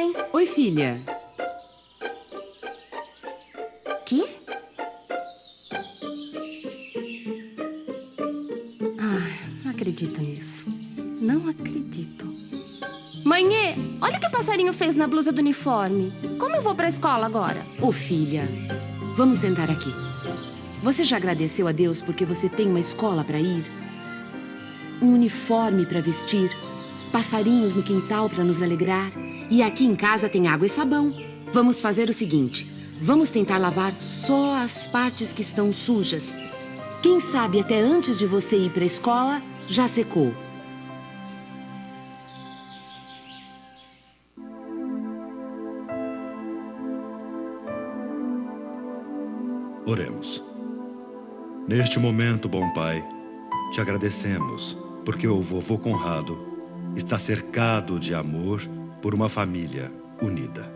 mãe. Oi, filha. Que? Não acredito nisso. Não acredito. Mãe, olha o que o passarinho fez na blusa do uniforme. Como eu vou pra escola agora? Ô, filha, vamos sentar aqui. Você já agradeceu a Deus porque você tem uma escola para ir? Um uniforme para vestir? Passarinhos no quintal para nos alegrar? E aqui em casa tem água e sabão. Vamos fazer o seguinte. Vamos tentar lavar só as partes que estão sujas. Quem sabe até antes de você ir para a escola, já secou. Oremos. Neste momento, bom Pai, te agradecemos porque o vovô Conrado está cercado de amor por uma família unida.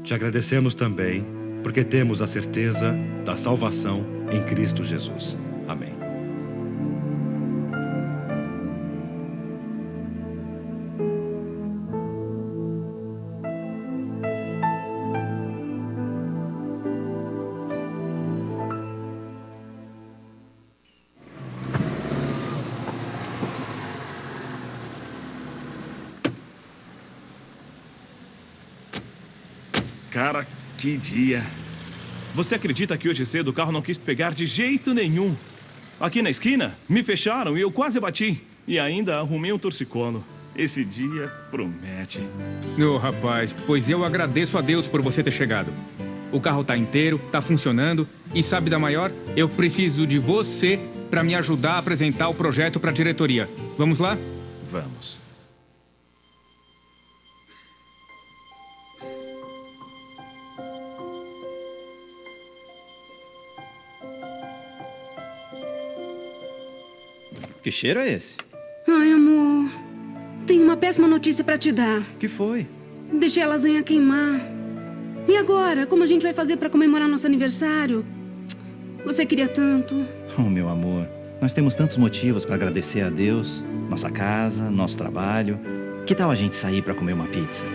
Te agradecemos também porque temos a certeza da salvação em Cristo Jesus. Amém. Cara, que dia. Você acredita que hoje cedo o carro não quis pegar de jeito nenhum? Aqui na esquina, me fecharam e eu quase bati. E ainda arrumei um torcicolo. Esse dia promete. Ô, rapaz, pois eu agradeço a Deus por você ter chegado. O carro tá inteiro, tá funcionando. E sabe da maior? Eu preciso de você para me ajudar a apresentar o projeto para a diretoria. Vamos lá? Vamos. Que cheiro é esse? Ai, amor. Tenho uma péssima notícia pra te dar. Que foi? Deixei a lasanha queimar. E agora? Como a gente vai fazer pra comemorar nosso aniversário? Você queria tanto. Oh, meu amor, nós temos tantos motivos para agradecer a Deus. Nossa casa, nosso trabalho. Que tal a gente sair para comer uma pizza?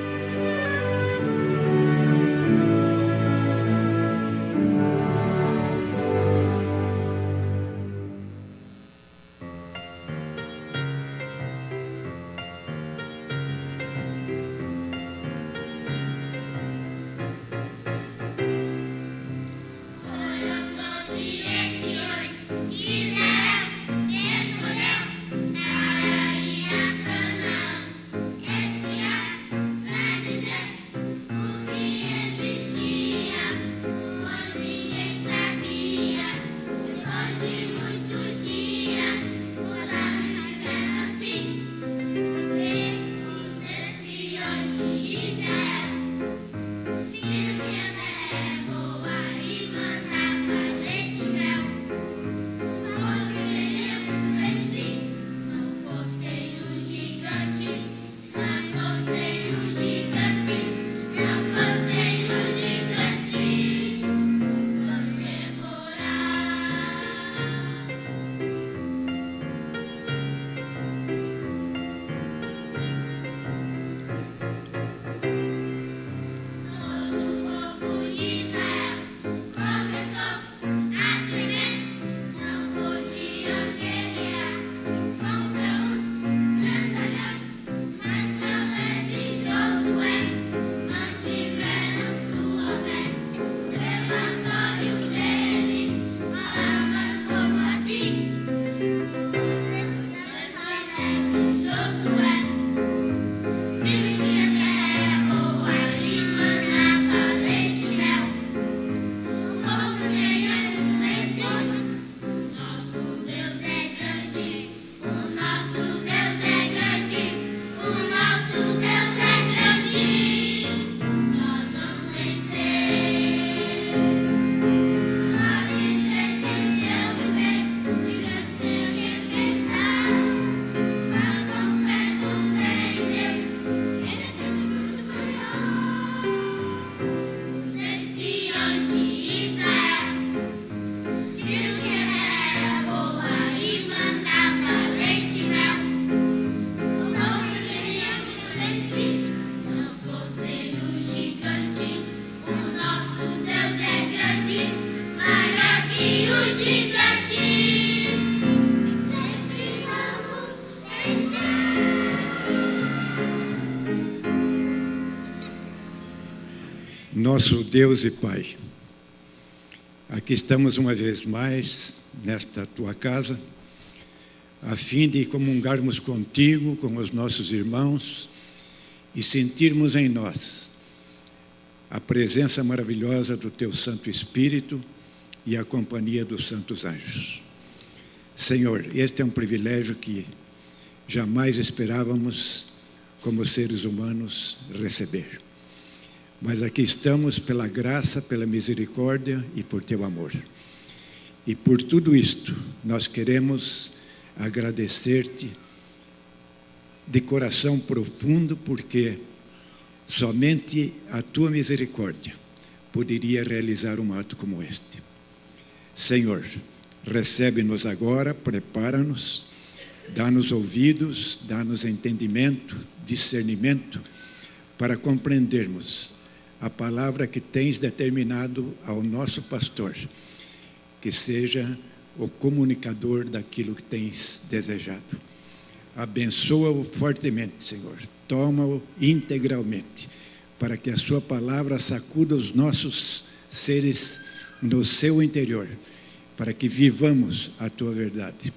Nosso Deus e Pai, aqui estamos uma vez mais nesta tua casa, a fim de comungarmos contigo, com os nossos irmãos e sentirmos em nós a presença maravilhosa do teu Santo Espírito e a companhia dos santos anjos. Senhor, este é um privilégio que jamais esperávamos, como seres humanos, receber. Mas aqui estamos pela graça, pela misericórdia e por teu amor. E por tudo isto, nós queremos agradecer-te de coração profundo, porque somente a tua misericórdia poderia realizar um ato como este. Senhor, recebe-nos agora, prepara-nos, dá-nos ouvidos, dá-nos entendimento, discernimento, para compreendermos a palavra que tens determinado ao nosso pastor, que seja o comunicador daquilo que tens desejado. Abençoa-o fortemente, Senhor. Toma-o integralmente, para que a sua palavra sacuda os nossos seres no seu interior, para que vivamos a tua verdade,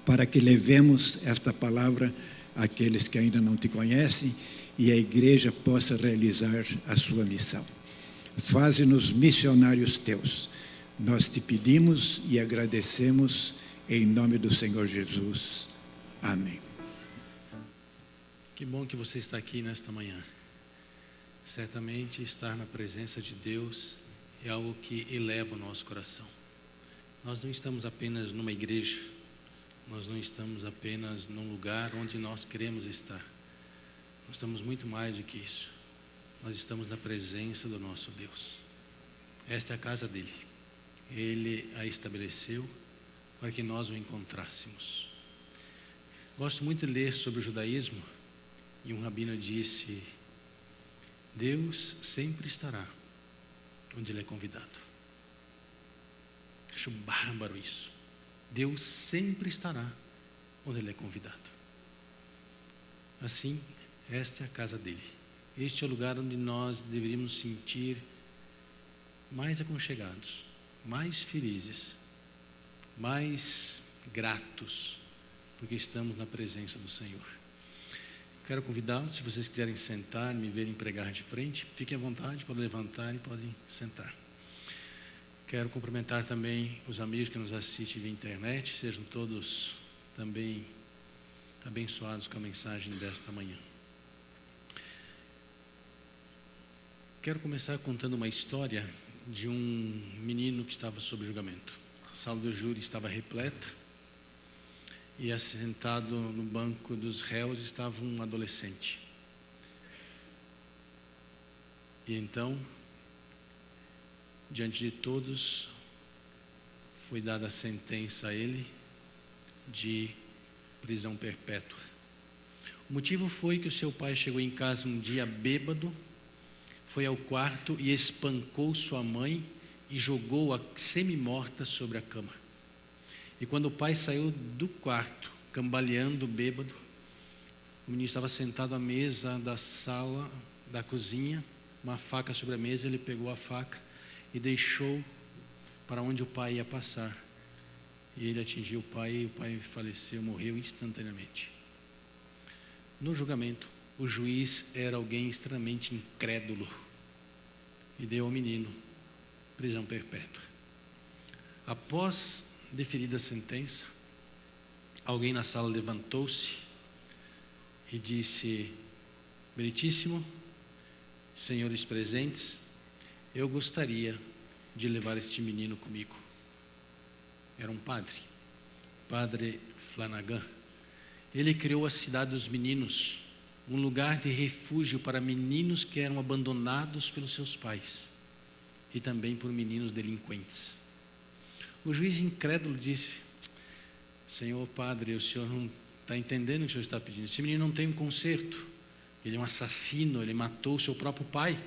para que levemos esta palavra àqueles que ainda não te conhecem e a igreja possa realizar a sua missão. Faze-nos missionários teus. Nós te pedimos e agradecemos em nome do Senhor Jesus. Amém. Que bom que você está aqui nesta manhã. Certamente estar na presença de Deus é algo que eleva o nosso coração. Nós não estamos apenas numa igreja, nós não estamos apenas num lugar onde nós queremos estar. Nós estamos muito mais do que isso. Nós estamos na presença do nosso Deus. Esta é a casa dele. Ele a estabeleceu para que nós o encontrássemos. Gosto muito de ler sobre o judaísmo, e um rabino disse: Deus sempre estará onde ele é convidado. Acho bárbaro isso. Deus sempre estará onde ele é convidado. Assim, esta é a casa dele. Este é o lugar onde nós deveríamos sentir mais aconchegados, mais felizes, mais gratos, porque estamos na presença do Senhor. Quero convidá-los, se vocês quiserem sentar, me verem pregar de frente, fiquem à vontade, podem levantar e podem sentar. Quero cumprimentar também os amigos que nos assistem via internet, sejam todos também abençoados com a mensagem desta manhã. Quero começar contando uma história de um menino que estava sob julgamento. A sala do júri estava repleta e assentado no banco dos réus estava um adolescente. E então, diante de todos, foi dada a sentença a ele de prisão perpétua. O motivo foi que o seu pai chegou em casa um dia bêbado, foi ao quarto e espancou sua mãe e jogou-a semi-morta sobre a cama. E quando o pai saiu do quarto, cambaleando, bêbado, o menino estava sentado à mesa da sala, da cozinha, uma faca sobre a mesa, ele pegou a faca e deixou para onde o pai ia passar. E ele atingiu o pai faleceu, morreu instantaneamente. No julgamento, o juiz era alguém extremamente incrédulo e deu ao menino prisão perpétua. Após deferida a sentença, alguém na sala levantou-se e disse: Meritíssimo, senhores presentes, eu gostaria de levar este menino comigo. Era um padre Flanagan. Ele criou a cidade dos meninos, um lugar de refúgio para meninos que eram abandonados pelos seus pais e também por meninos delinquentes. O juiz incrédulo disse: Senhor padre, o senhor não está entendendo o que o senhor está pedindo. Esse menino não tem um conserto, ele é um assassino, ele matou o seu próprio pai.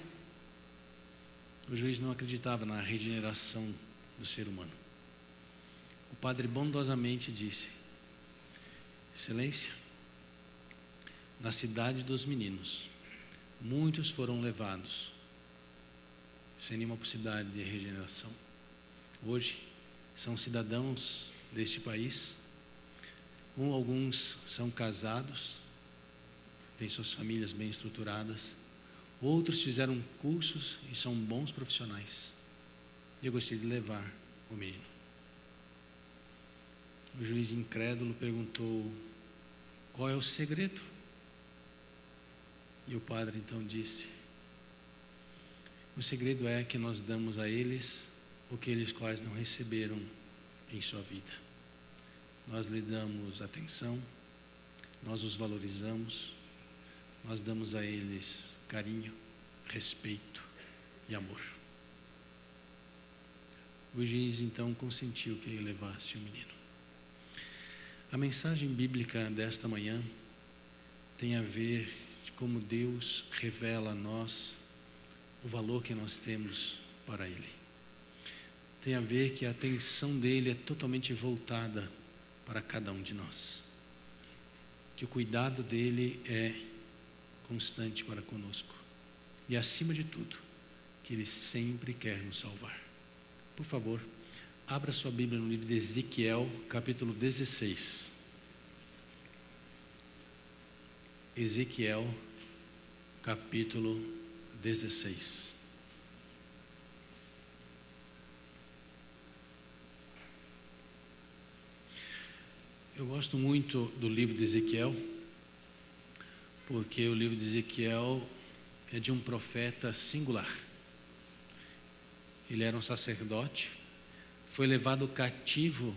O juiz não acreditava na regeneração do ser humano. O padre bondosamente disse: Excelência, na cidade dos meninos, muitos foram levados sem nenhuma possibilidade de regeneração. Hoje, são cidadãos deste país, alguns são casados, têm suas famílias bem estruturadas, outros fizeram cursos e são bons profissionais. Eu gostaria de levar o menino. O juiz incrédulo perguntou: qual é o segredo? E o padre então disse: o segredo é que nós damos a eles o que eles quase não receberam em sua vida. Nós lhe damos atenção, nós os valorizamos, nós damos a eles carinho, respeito e amor. O juiz então consentiu que ele levasse o menino. A mensagem bíblica desta manhã tem a ver com como Deus revela a nós o valor que nós temos para Ele. Tem a ver que a atenção dele é totalmente voltada para cada um de nós. Que o cuidado dele é constante para conosco. E acima de tudo, que Ele sempre quer nos salvar. Por favor, abra sua Bíblia no livro de Ezequiel, capítulo 16. Ezequiel, capítulo 16. Eu gosto muito do livro de Ezequiel, porque o livro de Ezequiel é de um profeta singular. Ele era um sacerdote, foi levado cativo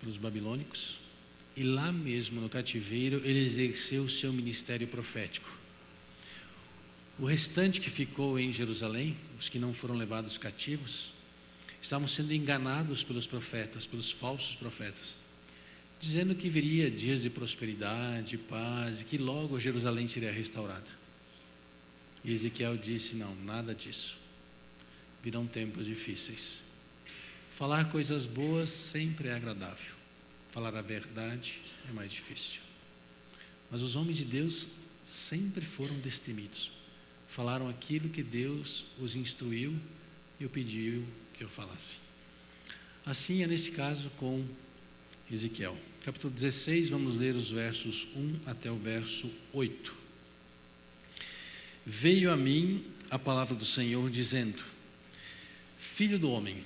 pelos babilônicos, e lá mesmo no cativeiro ele exerceu o seu ministério profético. O restante que ficou em Jerusalém, os que não foram levados cativos, estavam sendo enganados pelos profetas, pelos falsos profetas, dizendo que viria dias de prosperidade, paz, e que logo Jerusalém seria restaurada. E Ezequiel disse: não, nada disso. Virão tempos difíceis. Falar coisas boas sempre é agradável. Falar a verdade é mais difícil. Mas os homens de Deus sempre foram destemidos. Falaram aquilo que Deus os instruiu e o pediu que eu falasse. Assim é nesse caso com Ezequiel. Capítulo 16, vamos ler os versos 1 até o verso 8. Veio a mim a palavra do Senhor dizendo: Filho do homem,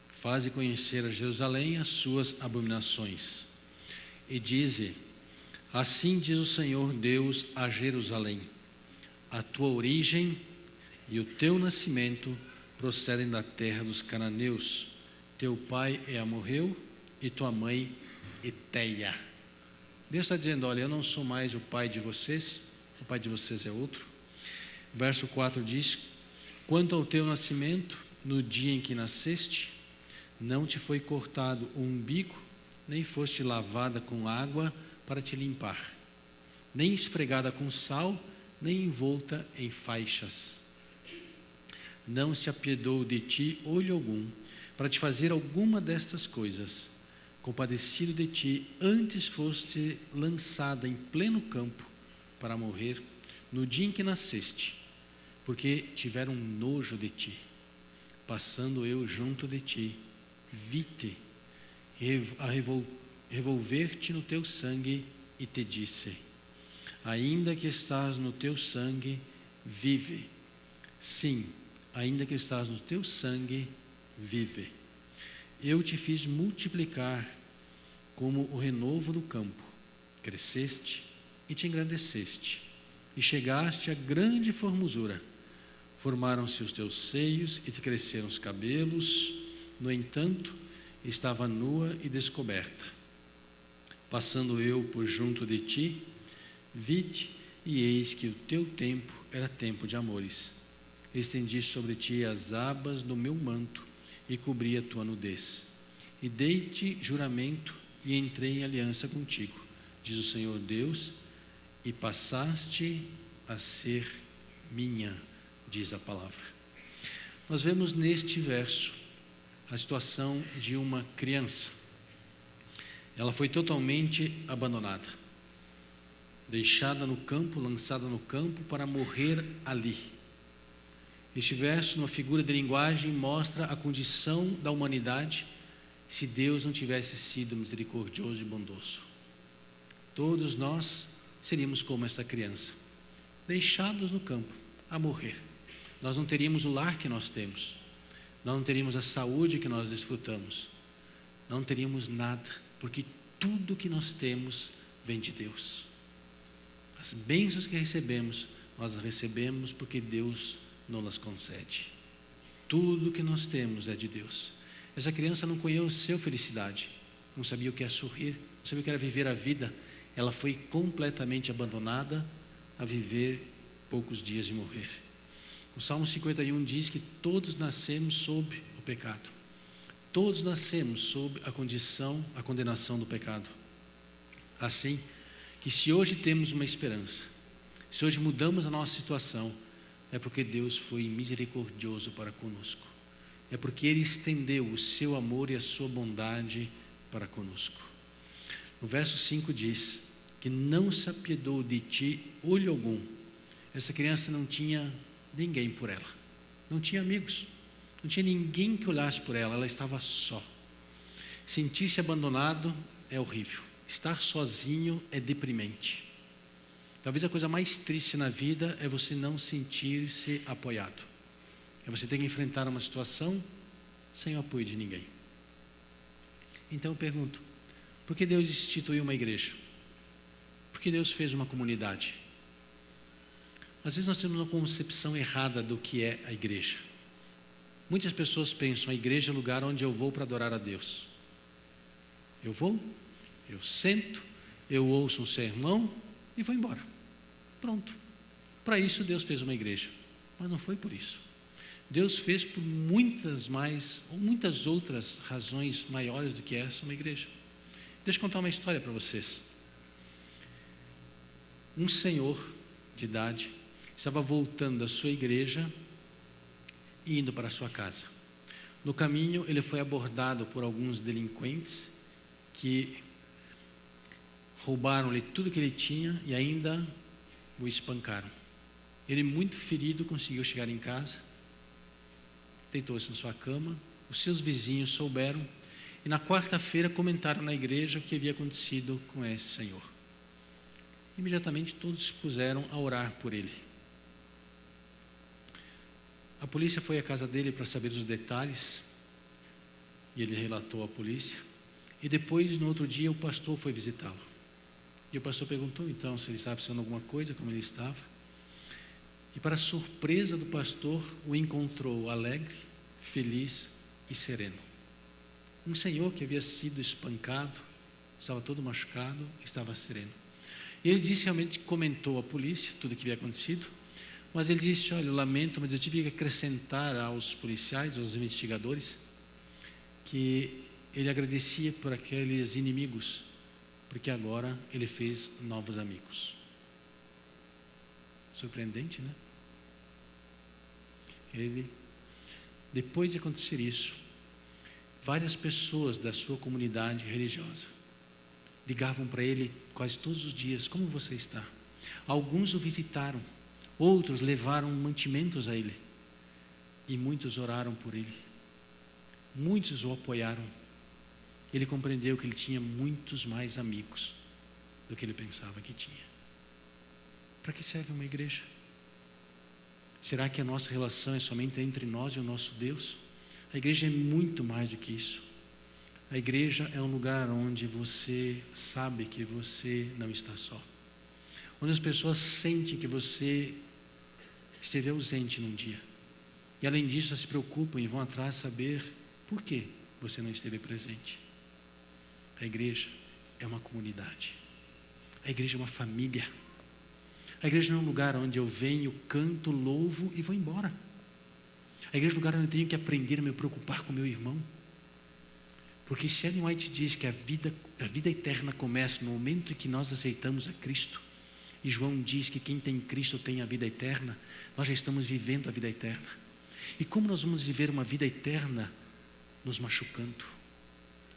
faze conhecer a Jerusalém as suas abominações. E dize: assim diz o Senhor Deus a Jerusalém: a tua origem e o teu nascimento procedem da terra dos cananeus. Teu pai é amorreu e tua mãe Eteia. Deus está dizendo: olha, eu não sou mais o pai de vocês, o pai de vocês é outro. Verso 4 diz: quanto ao teu nascimento, no dia em que nasceste, não te foi cortado o umbigo, nem foste lavada com água para te limpar, nem esfregada com sal, nem envolta em faixas. Não se apiedou de ti olho algum, para te fazer alguma destas coisas. Compadecido de ti, antes foste lançada em pleno campo para morrer no dia em que nasceste, porque tiveram nojo de ti. Passando eu junto de ti, vi-te a revolver-te no teu sangue e te disse: ainda que estás no teu sangue, vive. Sim, ainda que estás no teu sangue, vive. Eu te fiz multiplicar como o renovo do campo. Cresceste e te engrandeceste, e chegaste a grande formosura. Formaram-se os teus seios e te cresceram os cabelos. No entanto, estava nua e descoberta. Passando eu por junto de ti, vi-te, e eis que o teu tempo era tempo de amores. Estendi sobre ti as abas do meu manto e cobri a tua nudez. E dei-te juramento e entrei em aliança contigo, diz o Senhor Deus, e passaste a ser minha, diz a palavra. Nós vemos neste verso a situação de uma criança. Ela foi totalmente abandonada, deixada no campo, lançada no campo para morrer ali. Este verso, numa figura de linguagem, mostra a condição da humanidade se Deus não tivesse sido misericordioso e bondoso. Todos nós seríamos como essa criança, deixados no campo, a morrer. Nós não teríamos o lar que nós temos, nós não teríamos a saúde que nós desfrutamos, não teríamos nada, porque tudo que nós temos vem de Deus. As bênçãos que recebemos, nós as recebemos porque Deus não as concede. Tudo que nós temos é de Deus. Essa criança não conheceu felicidade, não sabia o que era sorrir, não sabia o que era viver a vida. Ela foi completamente abandonada a viver poucos dias de morrer. O Salmo 51 diz que todos nascemos sob o pecado. Todos nascemos sob a condenação do pecado. Assim, que se hoje temos uma esperança, se hoje mudamos a nossa situação, é porque Deus foi misericordioso para conosco. É porque Ele estendeu o seu amor e a sua bondade para conosco. No verso 5 diz que não se apiedou de ti olho algum. Essa criança não tinha ninguém por ela, não tinha amigos, não tinha ninguém que olhasse por ela, ela estava só. Sentir-se abandonado é horrível, estar sozinho é deprimente. Talvez a coisa mais triste na vida é você não sentir-se apoiado, é você ter que enfrentar uma situação sem o apoio de ninguém. Então eu pergunto, por que Deus instituiu uma igreja? Por que Deus fez uma comunidade? Às vezes nós temos uma concepção errada do que é a igreja. Muitas pessoas pensam, a igreja é o lugar onde eu vou para adorar a Deus. Eu vou, eu sento, eu ouço um sermão e vou embora. Pronto. Para isso Deus fez uma igreja. Mas não foi por isso. Deus fez por muitas outras razões maiores do que essa, uma igreja. Deixa eu contar uma história para vocês. Um senhor de idade estava voltando da sua igreja e indo para a sua casa. No caminho, ele foi abordado por alguns delinquentes que roubaram-lhe tudo que ele tinha e ainda o espancaram. Ele, muito ferido, conseguiu chegar em casa, deitou-se na sua cama, os seus vizinhos souberam e na quarta-feira comentaram na igreja o que havia acontecido com esse senhor. Imediatamente todos se puseram a orar por ele. A polícia foi à casa dele para saber os detalhes e ele relatou à polícia. E depois, no outro dia, o pastor foi visitá-lo. E o pastor perguntou então se ele estava precisando de alguma coisa, como ele estava. E para surpresa do pastor, o encontrou alegre, feliz e sereno. Um senhor que havia sido espancado, estava todo machucado, estava sereno. E ele disse, realmente comentou à polícia tudo o que havia acontecido, mas ele disse, olha, eu lamento, mas eu tive que acrescentar aos policiais, aos investigadores, que ele agradecia por aqueles inimigos, porque agora ele fez novos amigos. Surpreendente, né? Ele, depois de acontecer isso, várias pessoas da sua comunidade religiosa ligavam para ele quase todos os dias, como você está? Alguns o visitaram, outros levaram mantimentos a ele e muitos oraram por ele, muitos o apoiaram. Ele compreendeu que ele tinha muitos mais amigos do que ele pensava que tinha. Para que serve uma igreja? Será que a nossa relação é somente entre nós e o nosso Deus? A igreja é muito mais do que isso. A igreja é um lugar onde você sabe que você não está só. Onde as pessoas sentem que você esteve ausente num dia. E além disso, elas se preocupam e vão atrás saber por que você não esteve presente. A igreja é uma comunidade. A igreja é uma família. A igreja não é um lugar onde eu venho, canto, louvo e vou embora. A igreja é um lugar onde eu tenho que aprender a me preocupar com meu irmão. Porque se Ellen White diz que a vida eterna começa no momento em que nós aceitamos a Cristo, e João diz que quem tem Cristo tem a vida eterna, nós já estamos vivendo a vida eterna. E como nós vamos viver uma vida eterna? Nos machucando,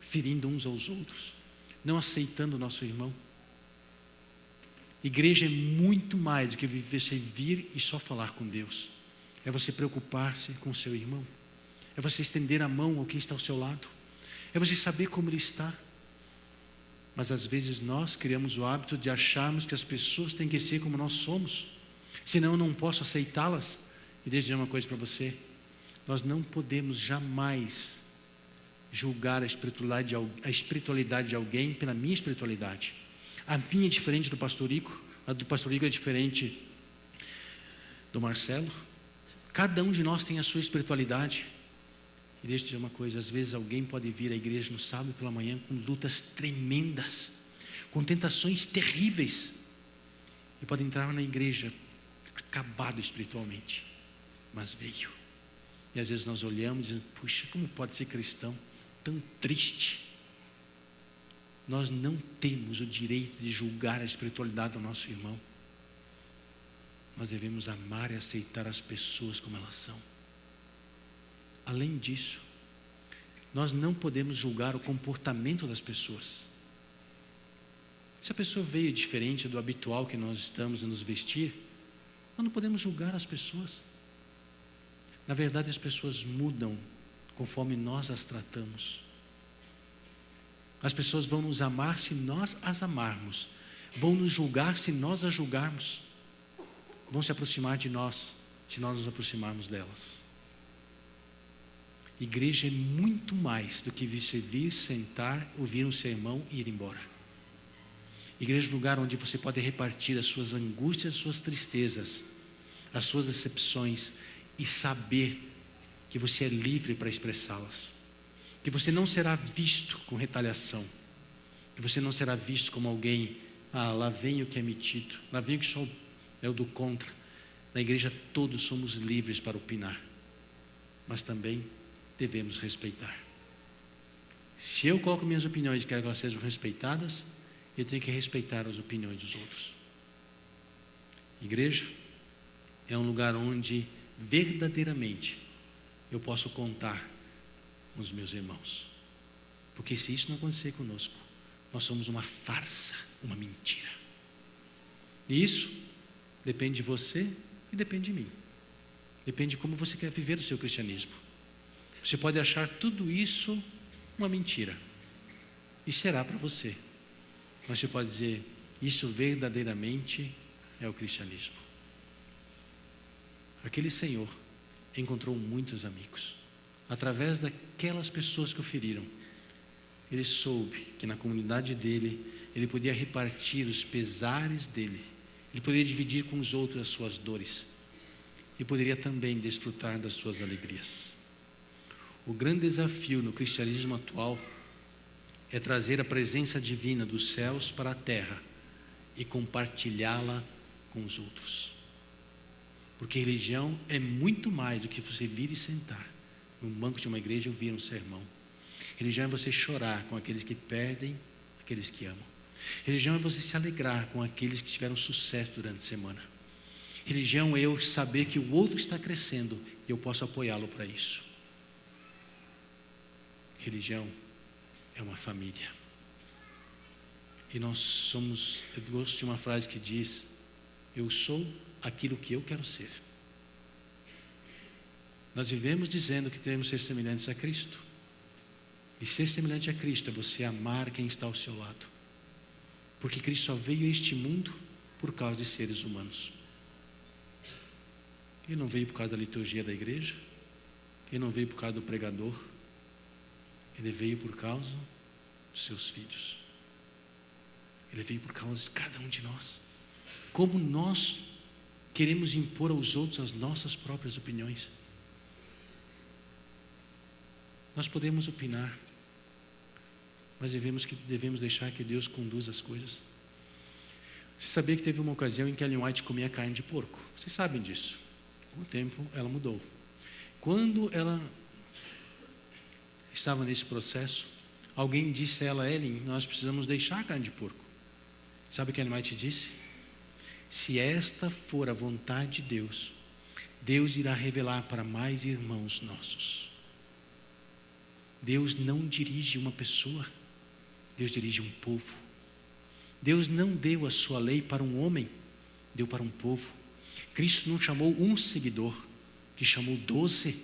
ferindo uns aos outros, não aceitando o nosso irmão. Igreja é muito mais do que você vir e só falar com Deus. é você preocupar-se com o seu irmão, é você estender a mão ao que está ao seu lado, é você saber como ele está. Mas às vezes nós criamos o hábito de acharmos que as pessoas têm que ser como nós somos, senão eu não posso aceitá-las. E deixa eu dizer uma coisa para você: nós não podemos jamais julgar a espiritualidade de alguém pela minha espiritualidade. A minha é diferente do pastor Rico, a do pastor Rico é diferente do Marcelo. Cada um de nós tem a sua espiritualidade. E deixa eu dizer uma coisa: às vezes alguém pode vir à igreja no sábado pela manhã com lutas tremendas, com tentações terríveis, e pode entrar na igreja acabado espiritualmente, mas veio. E às vezes nós olhamos e dizemos: puxa, como pode ser cristão tão triste? Nós não temos o direito de julgar a espiritualidade do nosso irmão. Nós devemos amar e aceitar as pessoas como elas são. Além disso, nós não podemos julgar o comportamento das pessoas. Se a pessoa veio diferente do habitual que nós estamos a nos vestir, nós não podemos julgar as pessoas. Na verdade, as pessoas mudam conforme nós as tratamos. As pessoas vão nos amar se nós as amarmos, vão nos julgar se nós as julgarmos, vão se aproximar de nós se nós nos aproximarmos delas. Igreja é muito mais do que você vir, sentar, ouvir um sermão e ir embora. Igreja é um lugar onde você pode repartir as suas angústias, as suas tristezas, as suas decepções, e saber que você é livre para expressá-las, que você não será visto com retaliação, que você não será visto como alguém: lá vem o que é metido, lá vem o que só é o do contra. Na igreja todos somos livres para opinar, mas também devemos respeitar. Se eu coloco minhas opiniões e quero que elas sejam respeitadas, eu tenho que respeitar as opiniões dos outros. Igreja é um lugar onde verdadeiramente eu posso contar com os meus irmãos, porque se isso não acontecer conosco, nós somos uma farsa, uma mentira. E isso depende de você e depende de mim. Depende de como você quer viver o seu cristianismo. Você pode achar tudo isso uma mentira, e será para você, mas você pode dizer: isso verdadeiramente é o cristianismo. Aquele senhor encontrou muitos amigos. Através daquelas pessoas que o feriram, ele soube que na comunidade dele, ele podia repartir os pesares dele, ele poderia dividir com os outros as suas dores, e poderia também desfrutar das suas alegrias. O grande desafio no cristianismo atual é trazer a presença divina dos céus para a terra e compartilhá-la com os outros. Porque religião é muito mais do que você vir e sentar num banco de uma igreja e ouvir um sermão. Religião é você chorar com aqueles que perdem, aqueles que amam. Religião é você se alegrar com aqueles que tiveram sucesso durante a semana. Religião é eu saber que o outro está crescendo e eu posso apoiá-lo para isso. Religião é uma família. E nós somos, eu gosto de uma frase que diz: eu sou aquilo que eu quero ser. Nós vivemos dizendo que devemos ser semelhantes a Cristo. E ser semelhante a Cristo é você amar quem está ao seu lado. Porque Cristo só veio a este mundo por causa de seres humanos. Ele não veio por causa da liturgia da igreja, ele não veio por causa do pregador, ele veio por causa dos seus filhos. Ele veio por causa de cada um de nós. Como nós queremos impor aos outros as nossas próprias opiniões. Nós podemos opinar, mas devemos deixar que Deus conduza as coisas. Você sabia que teve uma ocasião em que Ellen White comia carne de porco? Vocês sabem disso. Com o tempo ela mudou. Quando ela estava nesse processo, alguém disse a ela: Ellen, nós precisamos deixar a carne de porco. Sabe o que Ellen White disse? Se esta for a vontade de Deus, Deus irá revelar para mais irmãos nossos. Deus não dirige uma pessoa, Deus dirige um povo. Deus não deu a sua lei para um homem, deu para um povo. Cristo não chamou um seguidor, que chamou 12,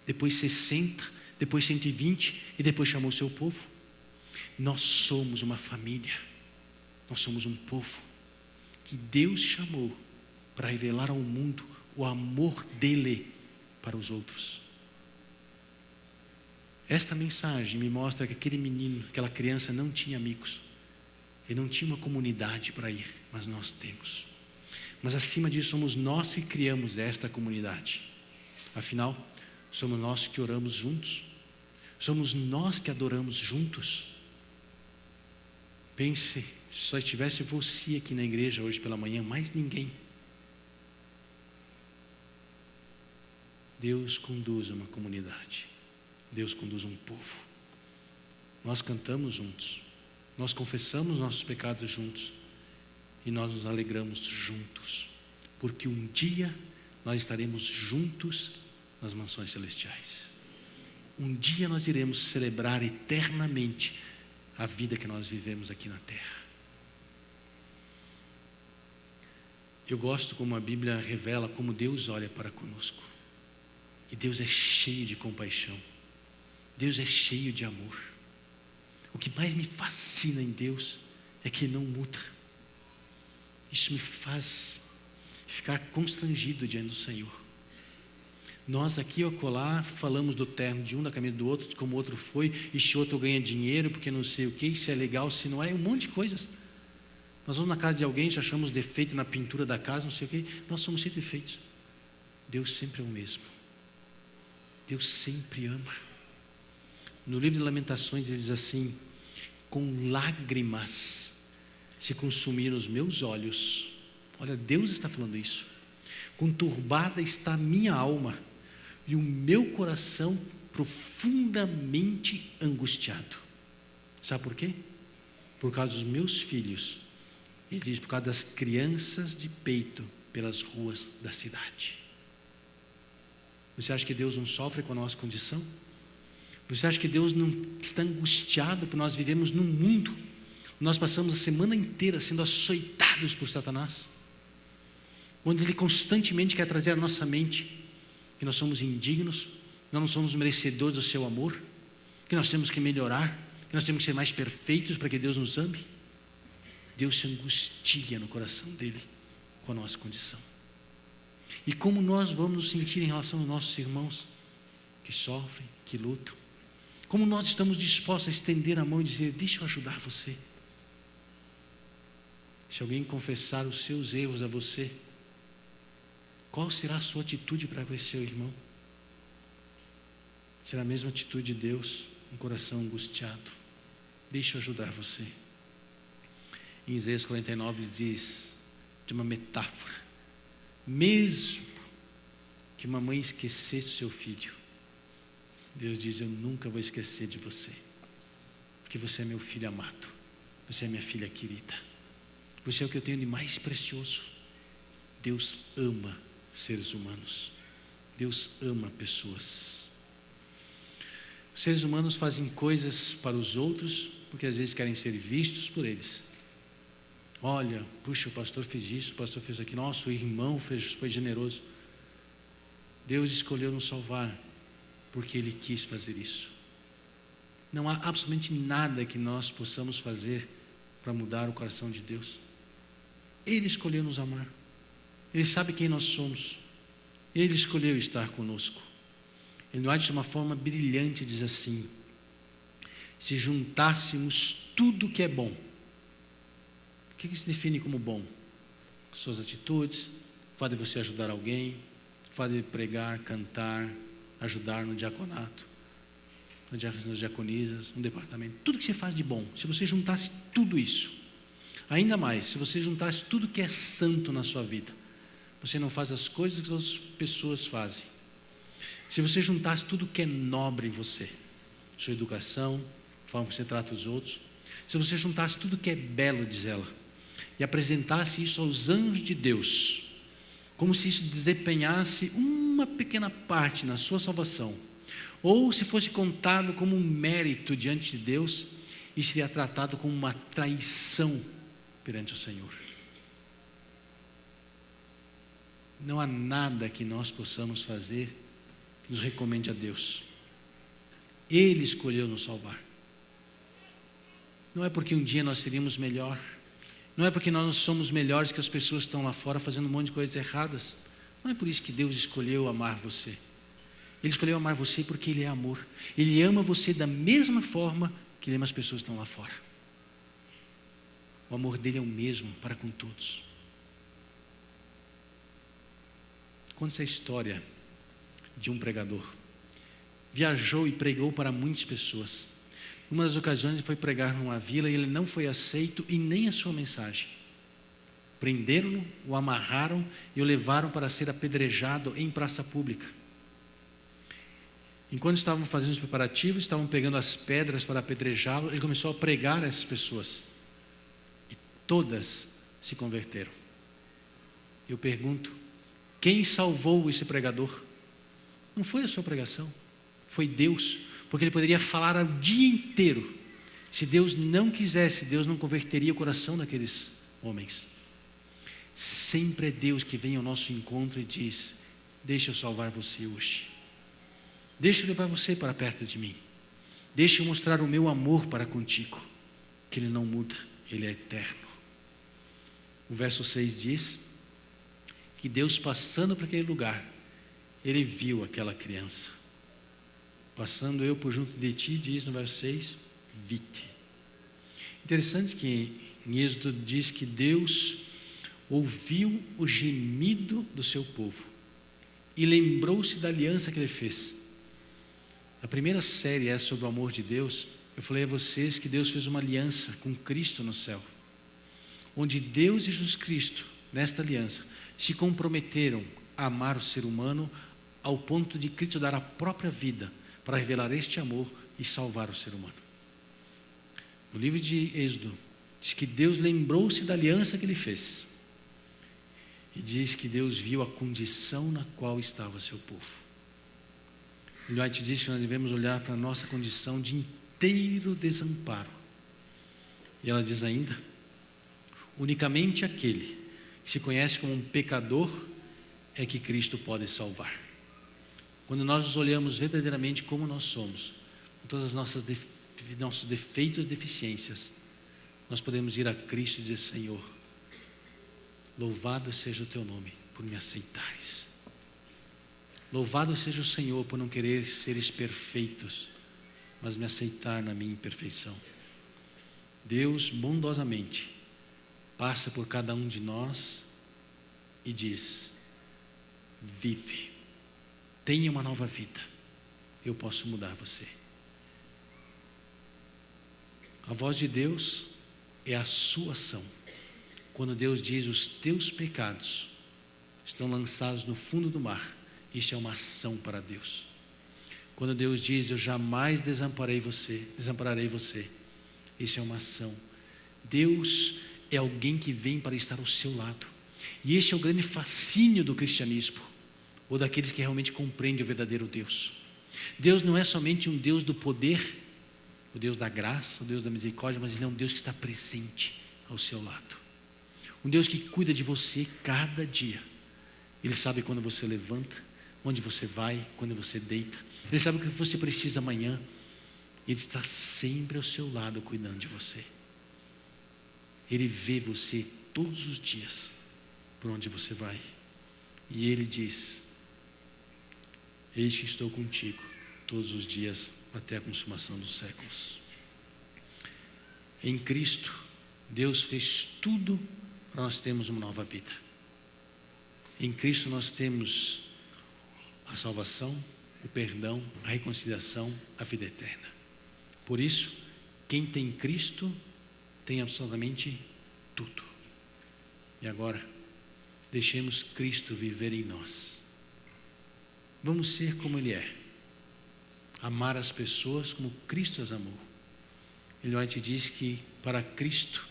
depois 60, depois 120 e depois chamou o seu povo. Nós somos uma família, nós somos um povo que Deus chamou para revelar ao mundo o amor dele para os outros. Esta mensagem me mostra que aquele menino, aquela criança não tinha amigos, ele não tinha uma comunidade para ir, mas nós temos. Mas acima disso somos nós que criamos esta comunidade. Afinal, somos nós que oramos juntos, somos nós que adoramos juntos. Pense, se só estivesse você aqui na igreja hoje pela manhã, mais ninguém. Deus conduz uma comunidade, Deus conduz um povo. Nós cantamos juntos, nós confessamos nossos pecados juntos e nós nos alegramos juntos, porque um dia nós estaremos juntos nas mansões celestiais. Um dia nós iremos celebrar eternamente a vida que nós vivemos aqui na terra. Eu gosto como a Bíblia revela como Deus olha para conosco. E Deus é cheio de compaixão. Deus é cheio de amor. O que mais me fascina em Deus é que Ele não muda. Isso me faz ficar constrangido diante do Senhor. Nós aqui ou acolá falamos do terno de um, da camisa do outro, de como o outro foi, e se outro ganha dinheiro, porque não sei o que, se é legal, se não é, um monte de coisas. Nós vamos na casa de alguém, já achamos defeito na pintura da casa, não sei o que, nós somos sem defeitos. Deus sempre é o mesmo. Deus sempre ama. No livro de Lamentações ele diz assim: com lágrimas se consumiram os meus olhos. Olha, Deus está falando isso. Conturbada está a minha alma e o meu coração profundamente angustiado. Sabe por quê? Por causa dos meus filhos. Ele diz, por causa das crianças de peito pelas ruas da cidade. Você acha que Deus não sofre com a nossa condição? Você acha que Deus não está angustiado por nós vivemos num mundo? Nós passamos a semana inteira sendo açoitados por Satanás, onde ele constantemente quer trazer à nossa mente que nós somos indignos, que nós não somos merecedores do seu amor, que nós temos que melhorar, que nós temos que ser mais perfeitos para que Deus nos ame. Deus se angustia no coração dele com a nossa condição. E como nós vamos nos sentir em relação aos nossos irmãos que sofrem, que lutam? Como nós estamos dispostos a estender a mão e dizer: deixa eu ajudar você? Se alguém confessar os seus erros a você, qual será a sua atitude para com esse seu irmão? Será a mesma atitude de Deus, um coração angustiado. Deixa eu ajudar você. Em Isaías 49 ele diz, de uma metáfora: mesmo que uma mãe esquecesse o seu filho, Deus diz: eu nunca vou esquecer de você, porque você é meu filho amado, você é minha filha querida, você é o que eu tenho de mais precioso. Deus ama seres humanos, Deus ama pessoas. Os seres humanos fazem coisas para os outros porque às vezes querem ser vistos por eles. Olha, puxa, o pastor fez isso, o pastor fez aquilo, nossa, o irmão foi generoso. Deus escolheu nos salvar porque Ele quis fazer isso. Não há absolutamente nada que nós possamos fazer para mudar o coração de Deus. Ele escolheu nos amar, Ele sabe quem nós somos, Ele escolheu estar conosco. Ele não age de uma forma brilhante, diz assim: se juntássemos tudo que é bom. O que se define como bom? Suas atitudes, o fato de você ajudar alguém, o fato de pregar, cantar, ajudar no diaconato, nas diaconisas, no departamento, tudo que você faz de bom. Se você juntasse tudo isso, ainda mais, se você juntasse tudo que é santo na sua vida, você não faz as coisas que as outras pessoas fazem. Se você juntasse tudo que é nobre em você, sua educação, a forma que você trata os outros, se você juntasse tudo que é belo, diz ela, e apresentasse isso aos anjos de Deus, como se isso desempenhasse uma pequena parte na sua salvação, ou se fosse contado como um mérito diante de Deus, e seria tratado como uma traição perante o Senhor. não há nada que nós possamos fazer que nos recomende a Deus. Ele escolheu nos salvar. Não é porque um dia nós seríamos melhor, não é porque nós somos melhores que as pessoas que estão lá fora fazendo um monte de coisas erradas. Não é por isso que Deus escolheu amar você. Ele escolheu amar você porque Ele é amor. Ele ama você da mesma forma que Ele ama as pessoas que estão lá fora. O amor dele é o mesmo para com todos. Conta-se a história de um pregador. Viajou e pregou para muitas pessoas. Numa das ocasiões ele foi pregar numa vila e ele não foi aceito e nem a sua mensagem. Prenderam-no, o amarraram e o levaram para ser apedrejado em praça pública. Enquanto estavam fazendo os preparativos, estavam pegando as pedras para apedrejá-lo, ele começou a pregar a essas pessoas. E todas se converteram. Eu pergunto, quem salvou esse pregador? Não foi a sua pregação, foi Deus, porque ele poderia falar o dia inteiro. Se Deus não quisesse, Deus não converteria o coração daqueles homens. Sempre é Deus que vem ao nosso encontro e diz: deixa eu salvar você hoje, deixa eu levar você para perto de mim, deixa eu mostrar o meu amor para contigo, que Ele não muda, Ele é eterno. O verso 6 diz que Deus, passando por aquele lugar, Ele viu aquela criança. Passando eu por junto de ti, diz no verso 6, vi-te. Interessante que em Êxodo diz que Deus ouviu o gemido do seu povo e lembrou-se da aliança que Ele fez. A primeira série é sobre o amor de Deus. Eu falei a vocês que Deus fez uma aliança com Cristo no céu, onde Deus e Jesus Cristo, nesta aliança, se comprometeram a amar o ser humano ao ponto de Cristo dar a própria vida para revelar este amor e salvar o ser humano. No livro de Êxodo, diz que Deus lembrou-se da aliança que Ele fez. E diz que Deus viu a condição na qual estava seu povo. E White diz que nós devemos olhar para a nossa condição de inteiro desamparo. E ela diz ainda: unicamente aquele que se conhece como um pecador é que Cristo pode salvar. Quando nós nos olhamos verdadeiramente como nós somos, com todas as nossos defeitos e deficiências, nós podemos ir a Cristo e dizer: Senhor, louvado seja o teu nome por me aceitares. Louvado seja o Senhor por não querer seres perfeitos, mas me aceitar na minha imperfeição. Deus bondosamente passa por cada um de nós e diz: vive, tenha uma nova vida, eu posso mudar você. A voz de Deus é a sua ação. Quando Deus diz: os teus pecados estão lançados no fundo do mar, isso é uma ação para Deus. Quando Deus diz: eu jamais desampararei você, isso é uma ação. Deus é alguém que vem para estar ao seu lado. E este é o grande fascínio do cristianismo, ou daqueles que realmente compreendem o verdadeiro Deus. Deus não é somente um Deus do poder, o Deus da graça, o Deus da misericórdia, mas Ele é um Deus que está presente ao seu lado. Um Deus que cuida de você cada dia. Ele sabe quando você levanta, onde você vai, quando você deita. Ele sabe o que você precisa amanhã. Ele está sempre ao seu lado cuidando de você. Ele vê você todos os dias por onde você vai. E Ele diz: eis que estou contigo todos os dias até a consumação dos séculos. Em Cristo, Deus fez tudo para nós termos uma nova vida. Em Cristo nós temos a salvação, o perdão, a reconciliação, a vida eterna. Por isso, quem tem Cristo tem absolutamente tudo. E agora, deixemos Cristo viver em nós. Vamos ser como Ele é. Amar as pessoas como Cristo as amou. Ele te diz que para Cristo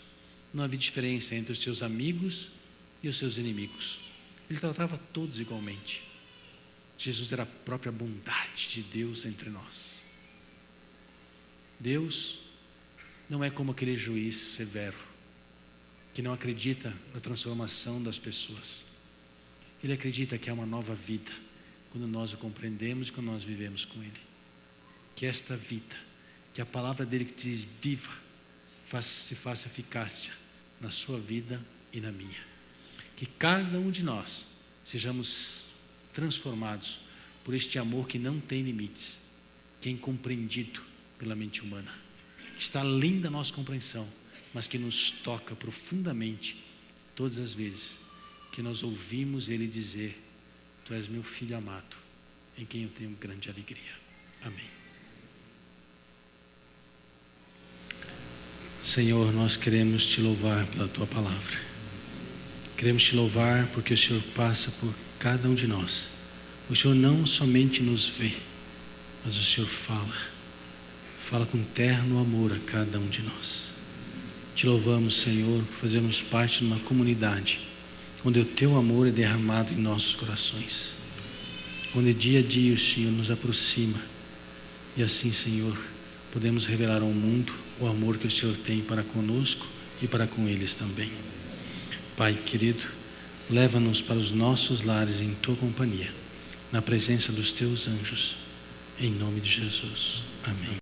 não havia diferença entre os seus amigos e os seus inimigos. Ele tratava todos igualmente. Jesus era a própria bondade de Deus entre nós. Deus não é como aquele juiz severo que não acredita na transformação das pessoas. Ele acredita que há uma nova vida quando nós o compreendemos e quando nós vivemos com Ele. Que esta vida, que a palavra dele que diz viva, se faça eficácia na sua vida e na minha. Que cada um de nós sejamos transformados por este amor que não tem limites, que é incompreendido pela mente humana, que está além da nossa compreensão, mas que nos toca profundamente todas as vezes que nós ouvimos Ele dizer: Tu és meu filho amado, em quem eu tenho grande alegria. Amém. Senhor, nós queremos Te louvar pela Tua palavra. Queremos Te louvar porque o Senhor passa por cada um de nós. O Senhor não somente nos vê, mas o Senhor fala com terno amor a cada um de nós. Te louvamos, Senhor, por fazermos parte de uma comunidade onde o Teu amor é derramado em nossos corações, onde dia a dia o Senhor nos aproxima e assim, Senhor, podemos revelar ao mundo o amor que o Senhor tem para conosco e para com eles também. Pai querido, leva-nos para os nossos lares em Tua companhia, na presença dos Teus anjos, em nome de Jesus. Amém.